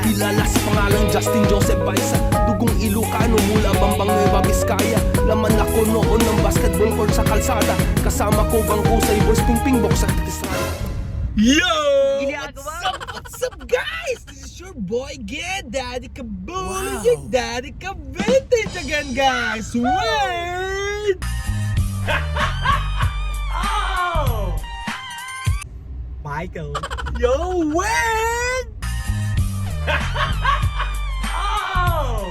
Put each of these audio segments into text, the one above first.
Kilala sa pangalang Justin Joseph Baisa, dugong Ilocano mula Bambang Nueva Vizcaya. Laman ako noon ng basketball court sa kalsada, kasama ko bangko sa Boys Pingping Box sa Tisrada. Yo! What's up guys? This is your boy again, Daddy Kabul, your Daddy Ka-Vintage again guys. Wait! Oh! Michael. Yo, wait! Oh!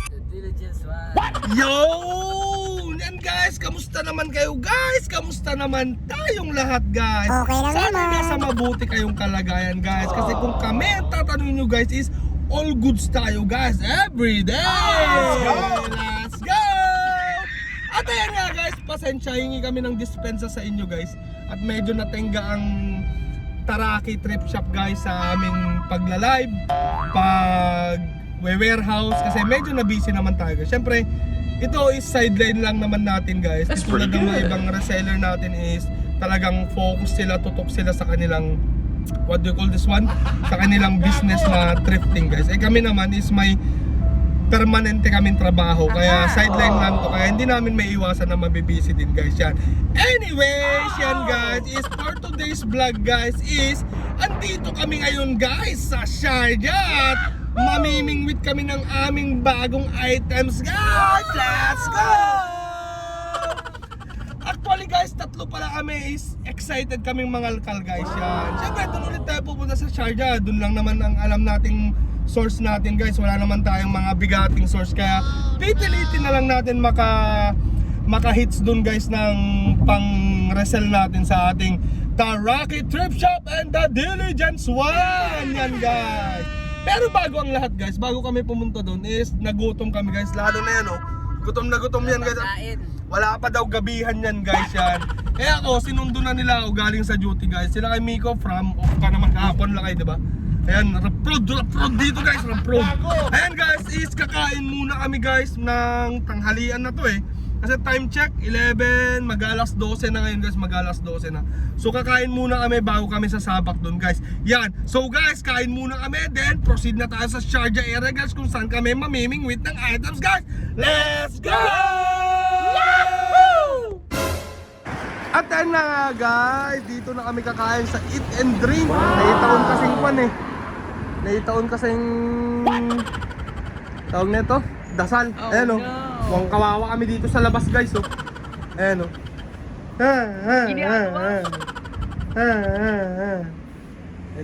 The Diligence one. What? Yo! Yan guys, kamusta naman kayo guys? Kamusta naman tayong lahat guys? Okay lang Sana naman. nasa mabuti kayong kalagayan guys. Kasi kung kami ang tatanungin nyo guys is all goods tayo guys every day. Let's go! Let's go! At ayan nga guys, pasensya, hingi kami ng dispensa sa inyo guys. At medyo natenga ang Taraki Trip Shop guys sa aming pagla-live, pag-warehouse, kasi medyo na busy naman tayo guys. Siyempre, ito is sideline lang naman natin guys. Tulad ng mga ibang reseller natin is talagang focus sila, tutok sila sa kanilang, what do you call this one? Sa kanilang business na thrifting guys. Eh kami naman is may permanente kaming trabaho, kaya sideline lang to, kaya hindi namin may iwasan na mabibisi din guys yan. Anyways, yan guys is for today's vlog guys is andito kami ngayon guys sa Sharjah at mamimingwit kami ng aming bagong items guys. Let's go! Actually guys, tatlo pala kami is excited kaming mangalkal guys yan. Siyempre doon ulit tayo pupunta sa Sharjah, doon lang naman ang alam nating source natin guys, wala naman tayong mga bigating source, kaya pipilitin na lang natin maka-hits dun guys ng pang-resell natin sa ating Taraki Trip Shop and the Diligence one. Yan guys. Pero bago ang lahat guys, bago kami pumunta dun is nagutom kami guys, lalo na yan oh, gutom na gutom yan guys. Wala pa daw gabihan yan guys yan. Kaya ako, sinundo na nila ako galing sa duty guys. Sila kay Miko, from off ka naman kahapon lang kayo, diba? Ayan, raprod dito guys, raprod. Ayan guys, is kakain muna kami guys ng tanghalian na to eh. Kasi time check, 11, mag-alas 12 na ngayon guys, mag-alas 12 na. So kakain muna kami bago kami sasabak dun guys. Yan, so guys, kain muna kami, then proceed na tayo sa Sharjah area guys, kung saan kami mamimingwit ng items guys. Let's go! Yahoo! At ayan na nga guys, dito na kami kakain sa Eat and Drink. Naitaon kasing kwan eh. Naitaon kasing tawag nito, dasal. Ayan o, mukhang kawawa kami dito sa labas guys oh. Ayan o. Ayan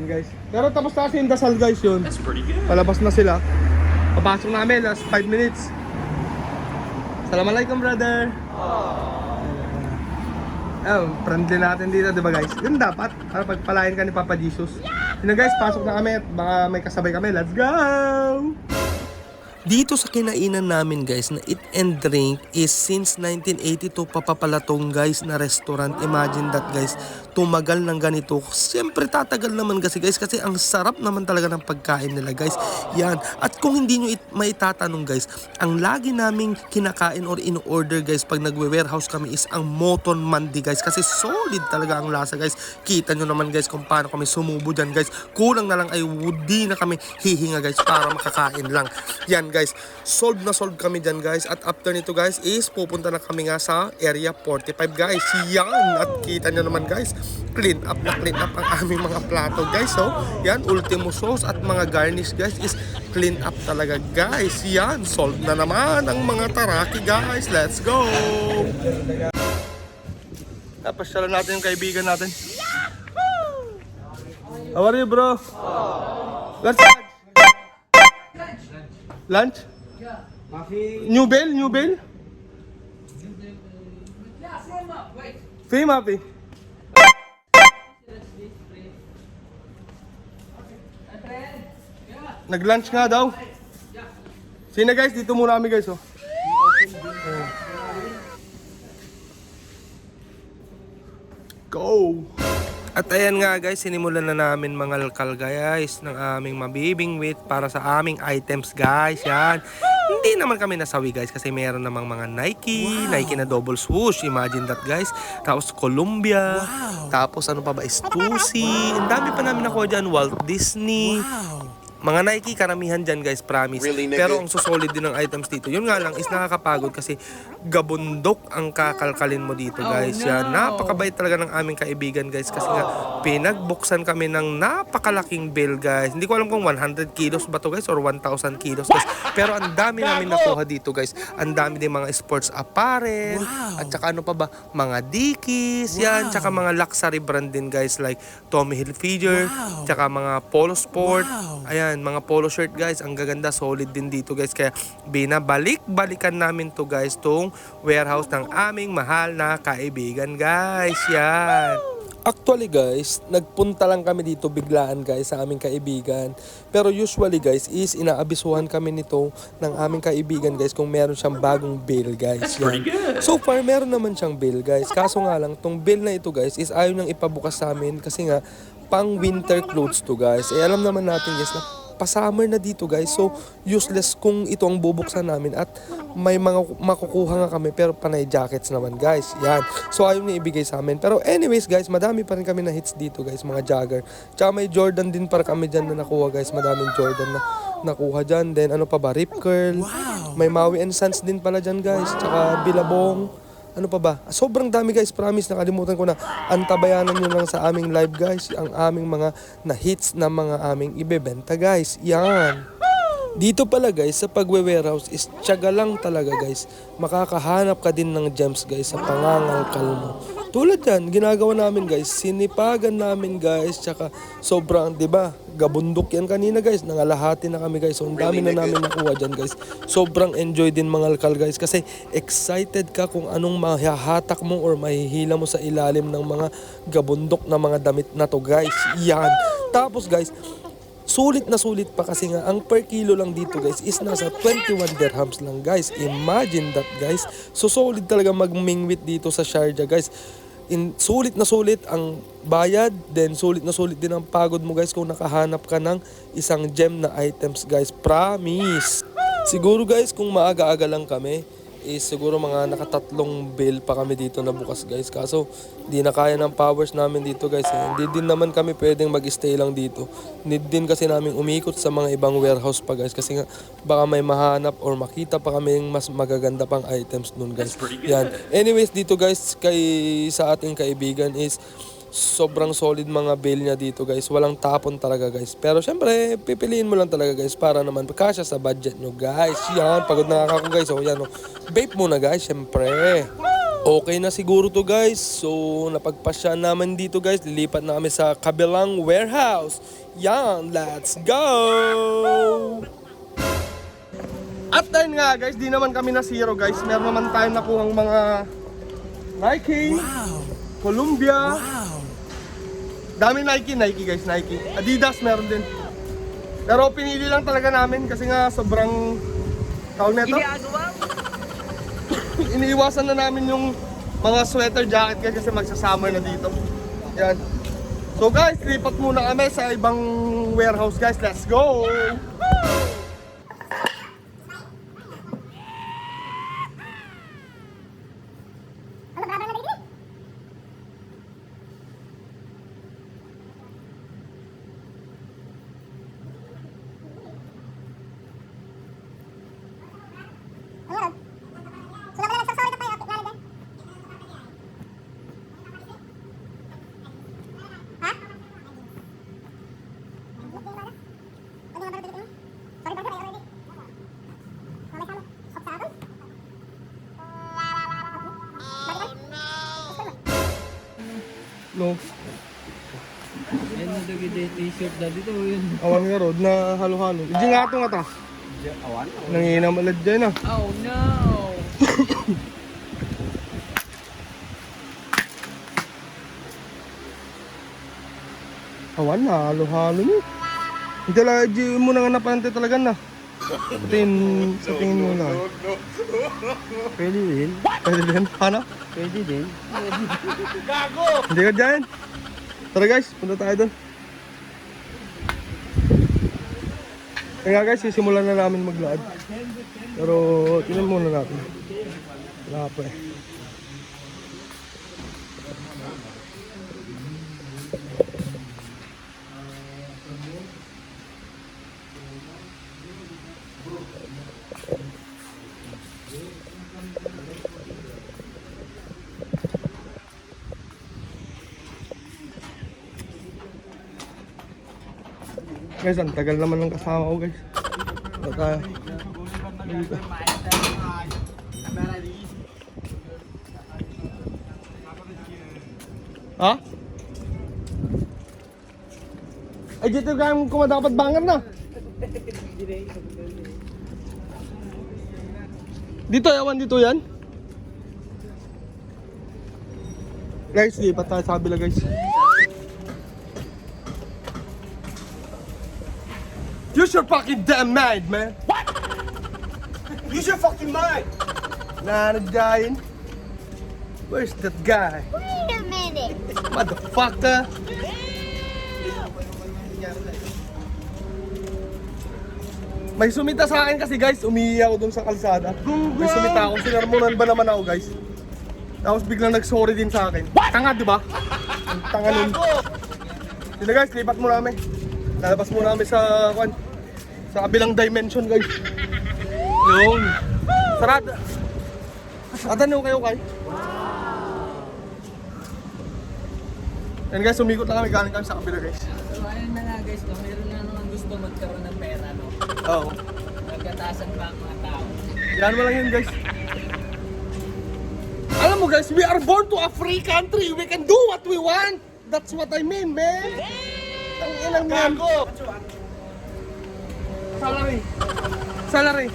guys. Pero tapos na kasi yung dasal guys yun. Palabas na sila. Papasok namin, last 5 minutes. Assalamualaikum brother. Friendly natin dito, di ba guys? Yun dapat, para pagpalain ka ni Papa Jesus. Yun na guys, pasok na kami at baka may kasabay kami. Let's go! Dito sa kinainan namin guys na Eat and Drink is since 1982 papapalatong guys na restaurant. Imagine that guys, tumagal ng ganito. Siyempre tatagal naman kasi guys, kasi ang sarap naman talaga ng pagkain nila guys. Yan, at kung hindi nyo maitatanong guys, ang lagi naming kinakain or in-order guys pag nagwe-warehouse kami is ang Moton Mandi guys. Kasi solid talaga ang lasa guys. Kita nyo naman guys kung paano kami sumubo dyan guys. Kulang na lang ay woody na kami hihinga guys para makakain lang. Yan guys, solve na solve kami dyan guys. At after nito guys is pupunta na kami nga sa area 45 guys. Yan, at kita nyo naman guys, clean up ang aming mga plato guys. So yan, ultimo sauce at mga garnish guys is clean up talaga guys. Yan, solve na naman ang mga Taraki guys. Let's go! Napasyalan natin yung kaibigan natin. How are you bro? What's lunch? Lunch? Yeah. New Bell? New Bell? Yeah, from wait. Fame happy. Nag-lunch nga daw. Sino guys? Dito muna kami guys oh. Go! At ayan nga guys, sinimulan na namin mangalkal guys ng aming mabibingwit para sa aming items guys. Yan. Hindi naman kami nasawi guys kasi meron namang mga Nike na double swoosh. Imagine that guys. Tapos Columbia. Tapos ano pa ba? Stussy. Ang dami pa namin nakuha dyan. Walt Disney. Mga Nike, karamihan dyan guys, promise. Pero ang susolid din ng items dito. Yun nga lang is nakakapagod kasi gabundok ang kakalkalin mo dito guys. Yan, napakabait talaga ng aming kaibigan guys kasi nga pinagbuksan kami ng napakalaking bill guys. Hindi ko alam kung 100 kilos ba to guys or 1,000 kilos guys. Pero ang dami namin nakuha dito guys. Ang dami din mga sports apparel. At saka ano pa ba? Mga Dickies. Yan. Tsaka mga luxury brand din guys like Tommy Hilfiger. Tsaka mga Polo Sport. Ayan. Mga polo shirt guys. Ang gaganda. Solid din dito guys. Kaya binabalik-balikan namin to guys. Tong warehouse ng aming mahal na kaibigan guys. Yan. Actually guys, nagpunta lang kami dito biglaan guys sa aming kaibigan. Pero usually guys is inaabisuhan kami nito ng aming kaibigan guys kung meron siyang bagong bill guys. Yan. So far meron naman siyang bill guys. Kaso nga lang tong bill na ito guys is ayaw niyang ipabukas sa amin kasi nga pang winter clothes to guys. Eh alam naman natin guys na pa-summer na dito guys. So useless kung ito ang bubuksan namin at may mga makukuha nga kami pero panay jackets naman guys. Yan. So ayaw niya ibigay sa amin. Pero anyways guys, madami pa rin kami na hits dito guys, mga jogger. Tsaka may Jordan din para kami dyan na nakuha guys. Madaming Jordan na nakuha dyan. Then ano pa ba? Rip Curl. May Maui and Sons din pala dyan guys. Tsaka Billabong. Ano pa ba? Sobrang dami guys, promise, nakalimutan ko na. Antabayanan nyo lang sa aming live guys, ang aming mga na-hits na mga aming ibebenta guys. Yan. Dito pala guys, sa pagwe-warehouse is tiyaga lang talaga guys. Makakahanap ka din ng gems guys sa pangangalkal mo. Tulad yan, ginagawa namin guys, sinipagan namin guys, tsaka sobrang, di ba, gabundok yan kanina guys, nangalahati na kami guys, so ang dami na namin nakuha dyan guys. Sobrang enjoy din mangalkal guys, kasi excited ka kung anong mahahatak mo or mahihila mo sa ilalim ng mga gabundok na mga damit na to guys. Yan. Tapos guys, sulit na sulit pa kasi nga ang per kilo lang dito guys is nasa 21 dirhams lang guys. Imagine that guys. So solid talaga magmingwit dito sa Sharjah guys. Sulit na sulit ang bayad, then sulit na sulit din ang pagod mo guys kung nakahanap ka ng isang gem na items guys. Promise. Siguro guys kung maaga-aga lang kami is siguro mga nakatatlong bill pa kami dito na bukas guys. Kaso di na kaya ng powers namin dito guys. Hindi din naman kami pwedeng mag-stay lang dito. Need din kasi namin umikot sa mga ibang warehouse pa guys. Kasi nga baka may mahanap or makita pa kami yung mas magaganda pang items nun guys. Yan. Anyways dito guys sa ating kaibigan is sobrang solid mga bail niya dito guys. Walang tapon talaga guys. Pero syempre, pipiliin mo lang talaga guys para naman kasya sa budget nyo guys. Yan, pagod na ako guys. So yan, vape muna guys, syempre. Okay na siguro to guys. So napagpasya naman dito guys. Lilipat na kami sa kabilang warehouse. Yan, let's go! At dahil nga guys, di naman kami na zero guys. Meron naman tayong nakuhang mga Nike, Columbia, dami Nike guys, Nike. Adidas meron din. Pero pinili lang talaga namin kasi nga sobrang tawag neto. Iniiwasan na namin yung mga sweater jacket guys kasi magsasummer na dito. Yan. So guys, lipat muna kami sa ibang warehouse guys. Let's go! No. Yan na dagiti t-shirt na dito yun. Awan nga road na halo-halo. Hindi nga ito nga ta. Awan? Nanginamalad dyan ah. Oh no! Awan na halo-halo mo. Hindi lang, di mo na nga napante talaga na. Sa tingin mo na. Pwede din. Pwede din? Ano? Pwede din. Hindi ka dyan. Tara guys, punta tayo doon. Kaya guys, sisimulan na namin maglakad. Pero tingnan muna natin. Wala pa eh. Guys, ang tagal naman ng kasama ko guys. Ito tayo. Ha? Ay, dito kaya kung dapat bangan na. Dito, yawan dito yan. Guys, lipat tayo sa kabila guys. Use your fucking damn mind, man. What? Use your fucking mind. Nah, nagdayin. Where's that guy? Wait a minute. Motherfucker. May sumita sa akin kasi guys, umiiyak ako dun sa kalsada. May sumita ako, sinarmonan ba naman ako guys? Tapos biglang nag-sorry din sa akin. Tanga, di ba? Ang tanga nun. Sila guys, lipat muna kami. Lalabas muna kami sa kabilang dimension guys. Yun. Sarada. Atanaw kayo kay. Yan guys, umikot lang kami, galing kami sa kabila guys. So ayun na nga guys, no? Meron na naman gusto magkaroon ng pera, no? Oo. Nagkatasan pa ang mga tao. Yan mo lang yun guys. Alam mo guys, we are born to a free country. We can do what we want. That's what I mean, man. Ang inang yan ko. Salary. Salary.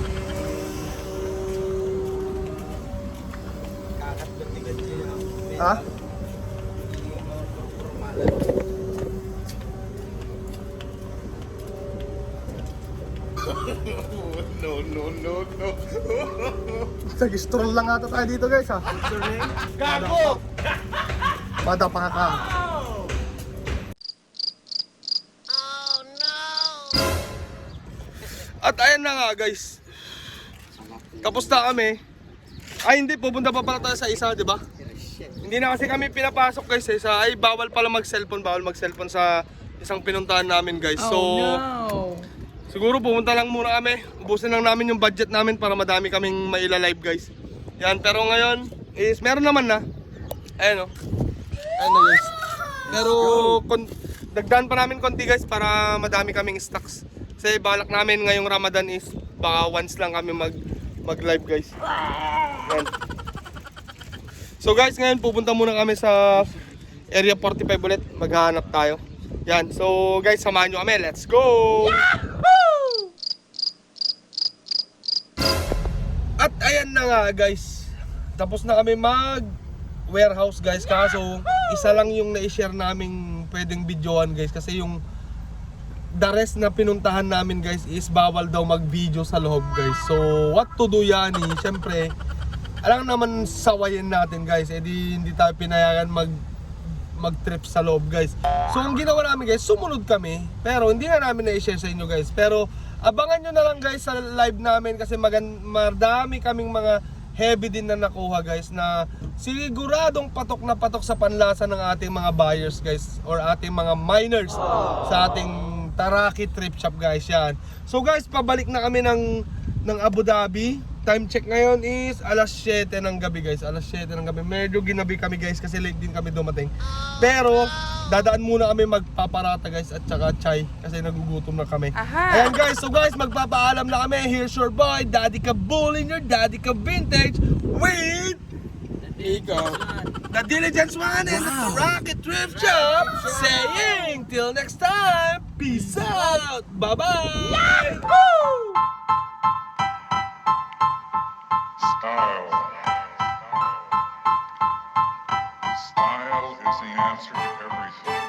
Ha? No. Sag-stroll lang ata tayo dito guys ha. Gago! Madapa ka. At ayan na nga guys. Tapos na kami. Ay hindi, pupunta pa pala tayo sa isa, di ba? Hindi na kasi kami pinapasok guys eh. Ay bawal pala mag-cellphone, sa isang pinuntahan namin guys. So, siguro pumunta lang muna kami. Ubusin lang namin yung budget namin para madami kaming maila-live guys. Yan, pero ngayon is meron naman na. Ayan o. Ayan na guys. Pero dagdagan pa namin konti guys para madami kaming stocks. Kasi balak namin ngayong Ramadan is baka once lang kami mag-live guys. Yan. So guys, ngayon pupunta muna kami sa Area 45 ulit. Maghahanap tayo. Yan. So guys, samahan nyo kami. Let's go! At ayan na nga guys. Tapos na kami mag-warehouse guys. Kaso isa lang yung na-share naming pwedeng videoan guys. Kasi yung the rest na pinuntahan namin guys is bawal daw mag-video sa loob guys. So what to do yan eh? Siyempre, alam naman sawayin natin guys. Eh hindi tayo pinayagan mag-trip sa loob guys. So ang ginawa namin guys, sumunod kami. Pero hindi na namin na-share sa inyo guys. Pero abangan nyo na lang guys sa live namin. Kasi madami kaming mga heavy din na nakuha guys. Na siguradong patok na patok sa panlasa ng ating mga buyers guys. Or ating mga miners sa ating Taraki Trip Shop guys. Yan. So guys, pabalik na kami ng Abu Dhabi. Time check ngayon is alas 7 ng gabi guys. Alas 7 ng gabi. Medyo ginabi kami guys kasi late din kami dumating. Pero dadaan muna kami magpaparata guys at saka chai kasi nagugutom na kami. Ayan guys. So guys, magpapaalam na kami. Here's your boy, Daddy Kabul in your Daddy Ka Vintage with the Diligence One and the Taraki Thrift Shop saying till next time, peace out, bye bye. Style is the answer to everything.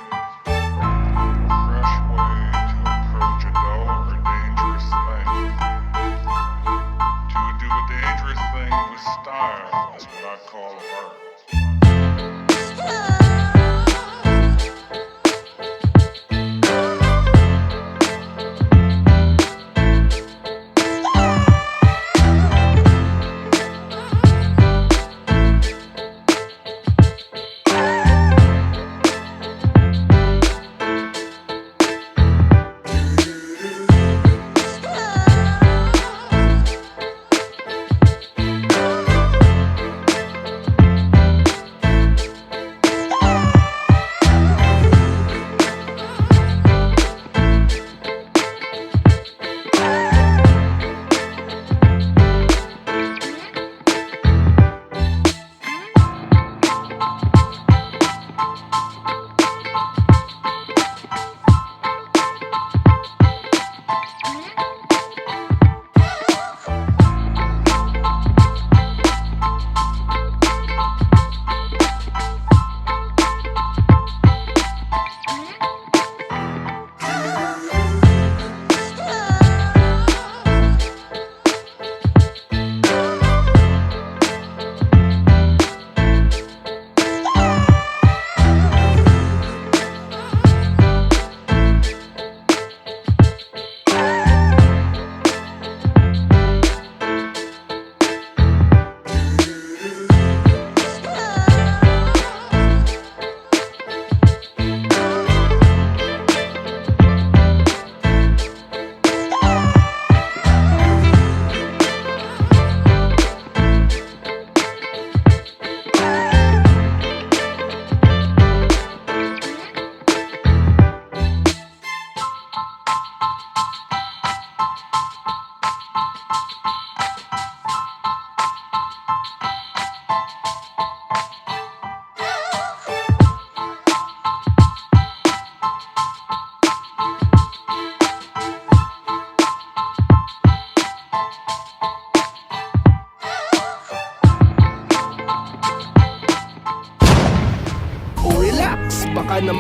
A fresh way to approach a dull or dangerous thing. To do a dangerous thing with style is what I call art.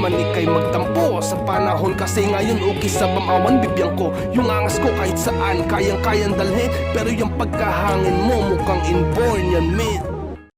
man ikay magtampo sa panahon kasi ngayon okay sa bamawan bibiyang ko. Yung angas ko kahit saan kayang-kayang dalhin, pero yung pagkahangin mo mukhang inborn yan mate.